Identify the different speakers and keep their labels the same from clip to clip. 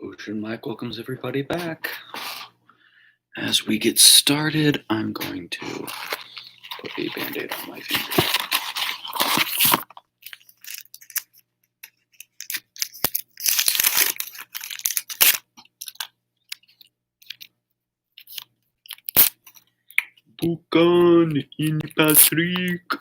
Speaker 1: Ocean Mike welcomes everybody back. As we get started, I'm going to put a band-aid on my finger. Bukan ini Patrick.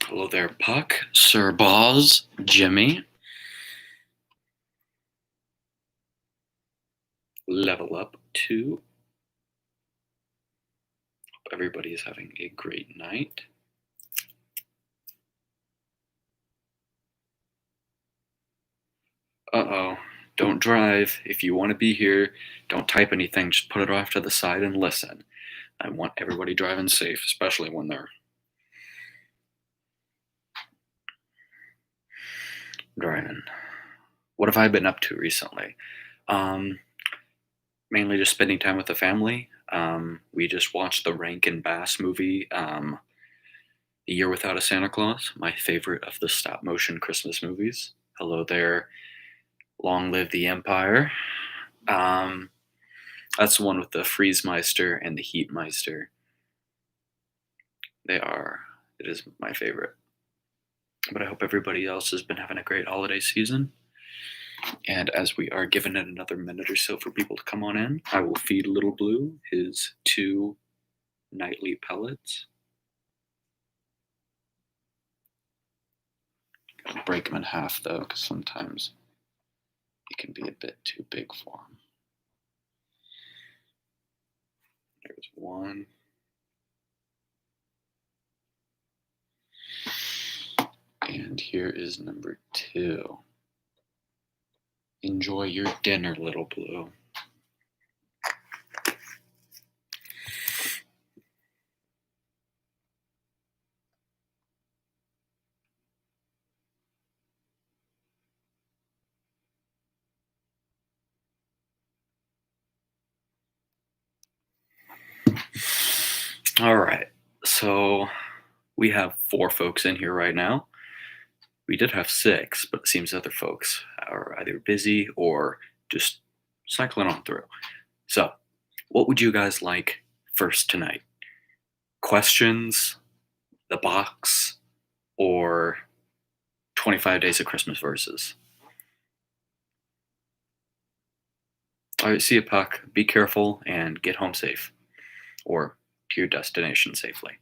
Speaker 1: Hello there, Puck, Sir Boz, Jimmy. Level up 2. Hope everybody is having a great night. Uh-oh. Don't drive. If you want to be here, don't type anything. Just put it off to the side and listen. I want everybody driving safe, especially when they're driving. What have I been up to recently? Mainly just spending time with the family. We just watched the Rankin Bass movie, A Year Without a Santa Claus, my favorite of the stop motion Christmas movies. Hello there, long live the Empire. That's the one with the Freeze Meister and the Heat Meister. It is my favorite. But I hope everybody else has been having a great holiday season. And as we are giving it another minute or so for people to come on in, I will feed Little Blue his 2 nightly pellets. Gotta break them in half though, because sometimes it can be a bit too big for him. There's 1. And here is number 2. Enjoy your dinner, Little Blue. All right, so we have 4 folks in here right now. We did have 6, but it seems other folks are either busy or just cycling on through. So, what would you guys like first tonight? Questions, the box, or 25 Days of Christmas verses? All right, see you, Puck. Be careful and get home safe, or to your destination safely.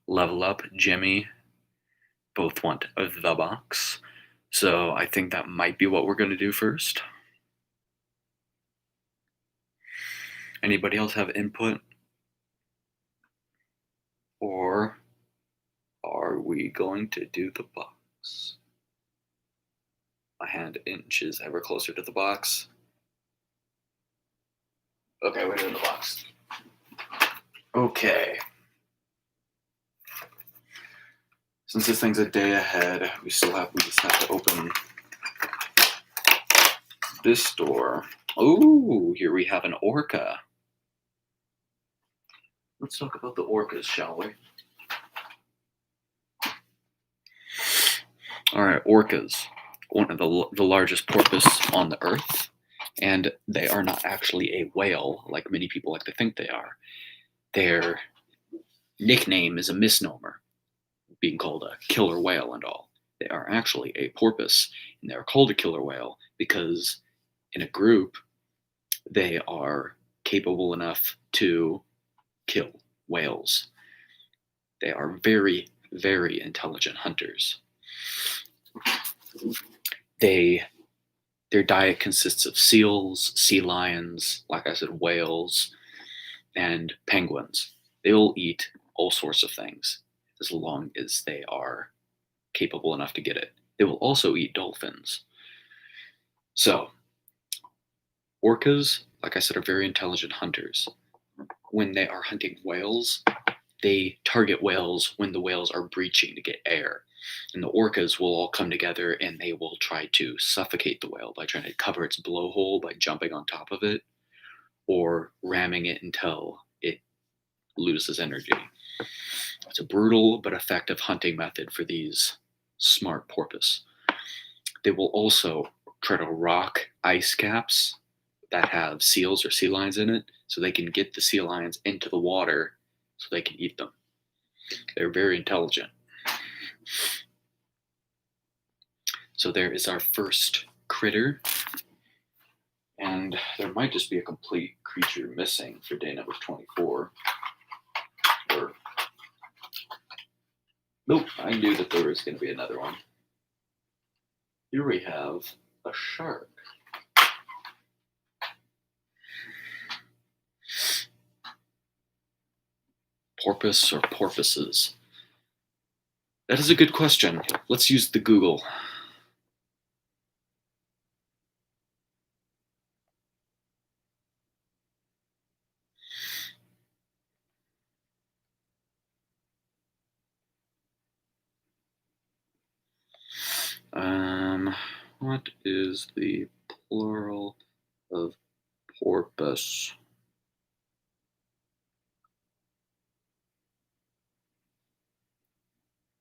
Speaker 1: Level up, Jimmy. Both want the box. So I think that might be what we're going to do first. Anybody else have input? Or are we going to do the box? My hand inches ever closer to the box. Okay, we're doing the box. Okay. Since this thing's a day ahead, we just have to open this door. Ooh, here we have an orca. Let's talk about the orcas, shall we? All right, orcas, one of the largest porpoise on the earth, and they are not actually a whale like many people like to think they are. Their nickname is a misnomer, being called a killer whale and all. They are actually a porpoise, and they are called a killer whale because in a group, they are capable enough to kill whales. They are very, very intelligent hunters. Their diet consists of seals, sea lions, like I said, whales, and penguins. They will eat all sorts of things as long as they are capable enough to get it. They will also eat dolphins. So, orcas, like I said, are very intelligent hunters. When they are hunting whales, they target whales when the whales are breaching to get air. And the orcas will all come together and they will try to suffocate the whale by trying to cover its blowhole by jumping on top of it or ramming it until it loses energy. It's a brutal but effective hunting method for these smart porpoise. They will also try to rock ice caps that have seals or sea lions in it so they can get the sea lions into the water so they can eat them. They're very intelligent. So there is our first critter. And there might just be a complete creature missing for day number 24. Or, nope, I knew that there was going to be another one. Here we have a shark. Porpoise or porpoises? That is a good question. Let's use the Google. What is the plural of porpoise?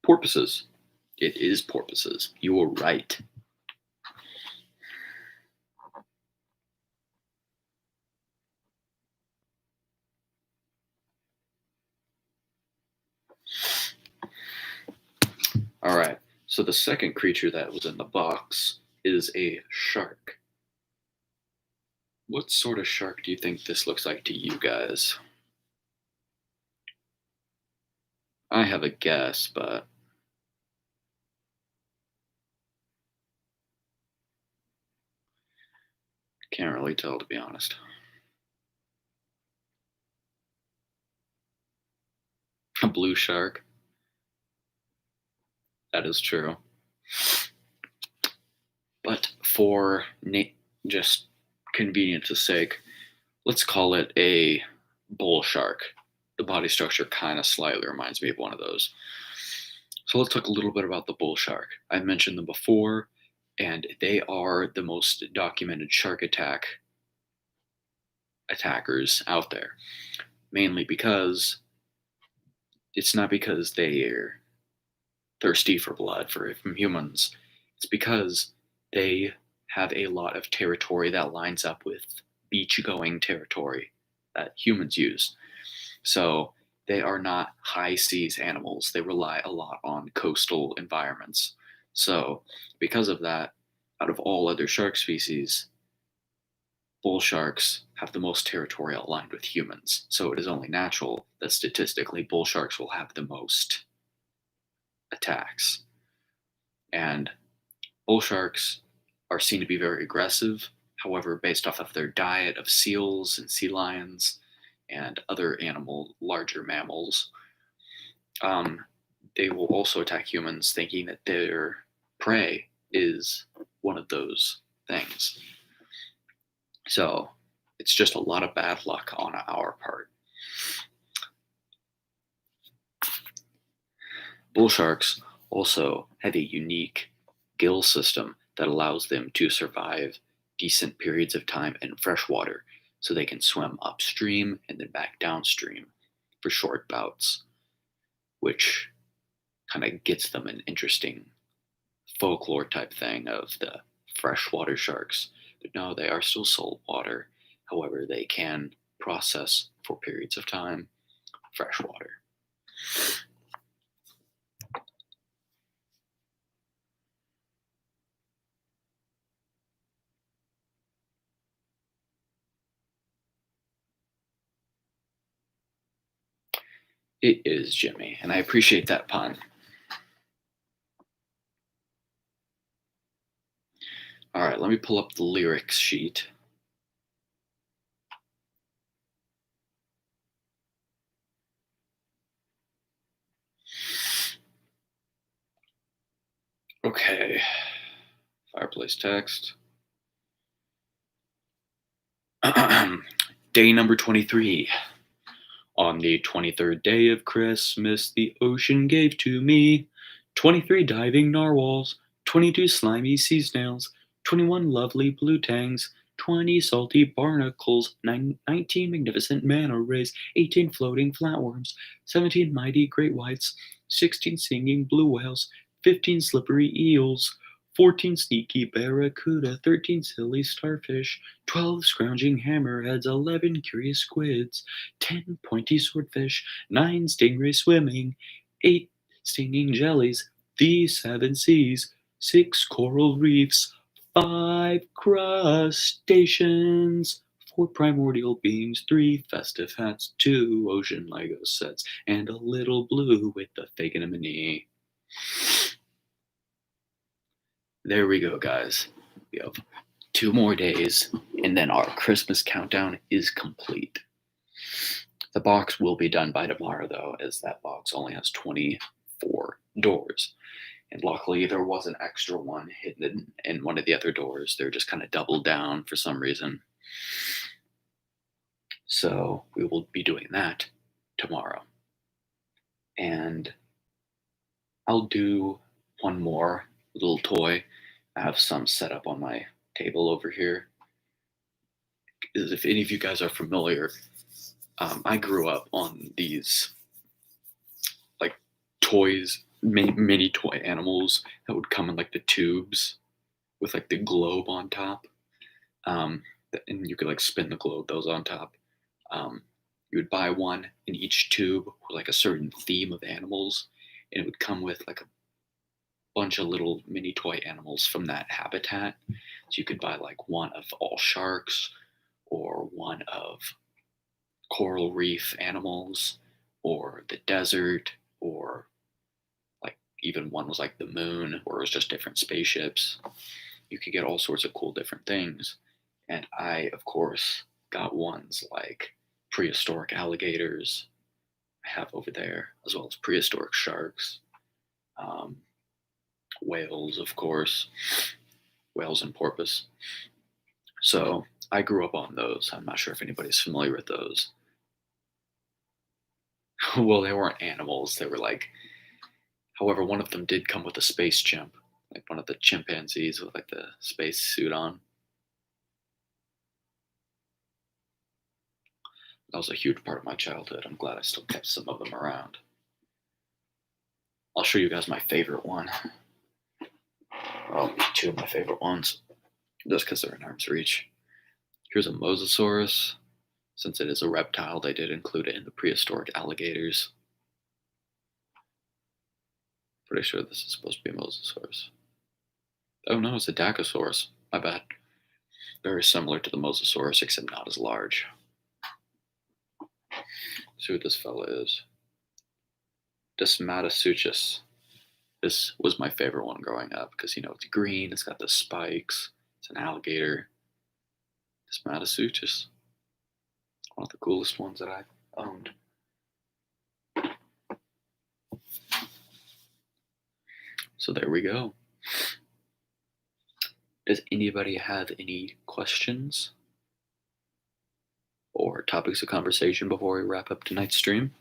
Speaker 1: Porpoises. It is porpoises. You were right. All right. So the second creature that was in the box is a shark. What sort of shark do you think this looks like to you guys? I have a guess, but can't really tell, to be honest. A blue shark. That is true. But for just convenience's sake, let's call it a bull shark. The body structure kind of slightly reminds me of one of those. So let's talk a little bit about the bull shark. I mentioned them before, and they are the most documented shark attackers out there. Mainly because it's not because they're thirsty for blood from humans. It's because they have a lot of territory that lines up with beach-going territory that humans use. So they are not high seas animals. They rely a lot on coastal environments. So because of that, out of all other shark species, bull sharks have the most territory aligned with humans. So it is only natural that statistically bull sharks will have the most attacks. And bull sharks are seen to be very aggressive. However, based off of their diet of seals and sea lions and other larger mammals, they will also attack humans thinking that their prey is one of those things. So it's just a lot of bad luck on our part. Bull sharks also have a unique gill system that allows them to survive decent periods of time in freshwater, so they can swim upstream and then back downstream for short bouts, which kind of gets them an interesting folklore type thing of the freshwater sharks. But no, they are still saltwater. However, they can process for periods of time freshwater. It is, Jimmy, and I appreciate that pun. All right, let me pull up the lyrics sheet. Okay, fireplace text. Day number 23. On the 23rd day of Christmas, the ocean gave to me 23 diving narwhals, 22 slimy sea snails, 21 lovely blue tangs, 20 salty barnacles, 19 magnificent manta rays, 18 floating flatworms, 17 mighty great whites, 16 singing blue whales, 15 slippery eels, 14 sneaky barracuda, 13 silly starfish, 12 scrounging hammerheads, 11 curious squids, 10 pointy swordfish, 9 stingrays swimming, 8 stinging jellies, the 7 seas, 6 coral reefs, 5 crustaceans, 4 primordial beings, 3 festive hats, 2 ocean Lego sets, and a little blue with the fake anemone. There we go, guys. We have 2 more days, and then our Christmas countdown is complete. The box will be done by tomorrow, though, as that box only has 24 doors. And luckily, there was an extra one hidden in one of the other doors. They're just kind of doubled down for some reason. So we will be doing that tomorrow. And I'll do one more little toy. I have some set up on my table over here. If any of you guys are familiar, I grew up on these like toys, mini toy animals that would come in like the tubes with like the globe on top. Um, and you could like spin the globe, those on top. Um, you would buy one in each tube with like a certain theme of animals, and it would come with like a bunch of little mini toy animals from that habitat. So you could buy like one of all sharks, or one of coral reef animals, or the desert, or like even one was like the moon, where it was just different spaceships. You could get all sorts of cool different things. And I, of course, got ones like prehistoric alligators I have over there, as well as prehistoric sharks, um, whales, of course, whales and porpoise. So I grew up on those. I'm not sure if anybody's familiar with those. Well, they weren't animals. They were like, however, one of them did come with a space chimp, like one of the chimpanzees with like the space suit on. That was a huge part of my childhood. I'm glad I still kept some of them around. I'll show you guys my favorite one. Well, 2 of my favorite ones, just because they're in arm's reach. Here's a Mosasaurus. Since it is a reptile, they did include it in the prehistoric alligators. Pretty sure this is supposed to be a Mosasaurus. Oh no, it's a Dacosaurus. My bad. Very similar to the Mosasaurus, except not as large. Let's see what this fella is. Desmatasuchus. This was my favorite one growing up because, it's green, it's got the spikes, it's an alligator. Desmatasuchus. One of the coolest ones that I've owned. So there we go. Does anybody have any questions or topics of conversation before we wrap up tonight's stream?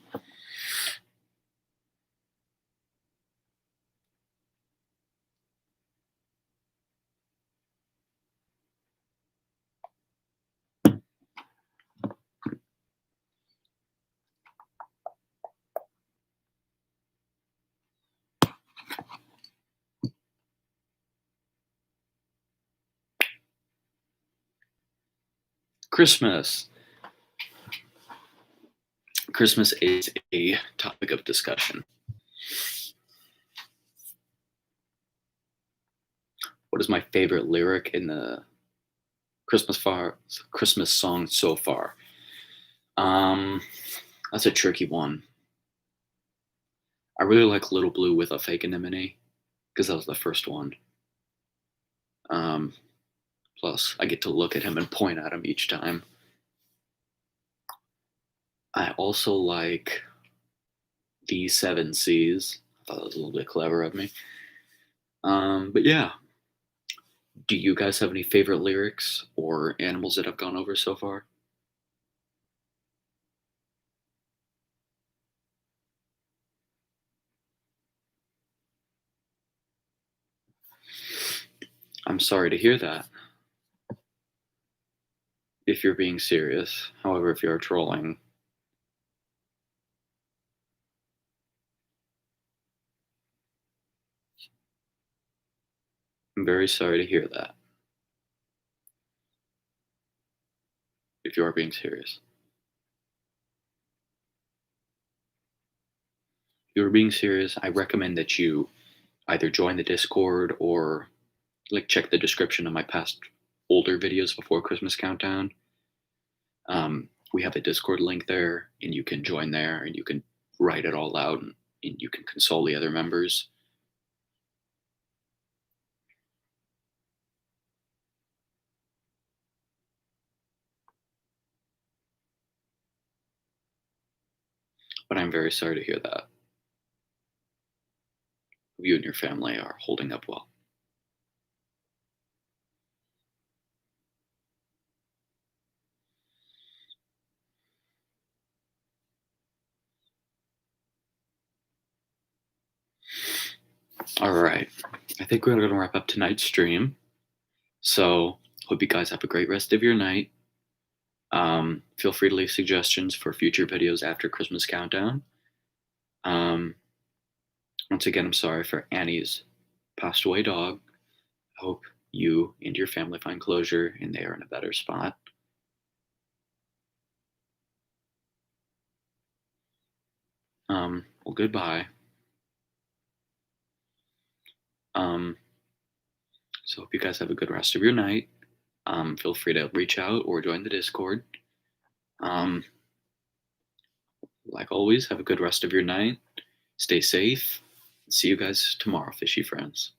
Speaker 1: Christmas. Christmas is a topic of discussion. What is my favorite lyric in the Christmas song so far? That's a tricky one. I really like Little Blue with a Fake Anemone because that was the first one. Plus, I get to look at him and point at him each time. I also like the 7 Seas. I thought that was a little bit clever of me. But yeah. Do you guys have any favorite lyrics or animals that have gone over so far? I'm sorry to hear that. If you're being serious, however, if you're trolling, I'm very sorry to hear that. If you are being serious, if you're being serious, I recommend that you either join the Discord or like check the description of my past older videos before Christmas Countdown. We have a Discord link there, and you can join there, and you can write it all out, and you can console the other members. But I'm very sorry to hear that. You and your family are holding up well. All right. I think we're going to wrap up tonight's stream. So, hope you guys have a great rest of your night. Feel free to leave suggestions for future videos after Christmas Countdown. Um, Once again, I'm sorry for Annie's passed away dog. I hope you and your family find closure and they are in a better spot. Well, goodbye. Um, so hope you guys have a good rest of your night. Feel free to reach out or join the Discord. Um, like always, have a good rest of your night. Stay safe. See you guys tomorrow, fishy friends.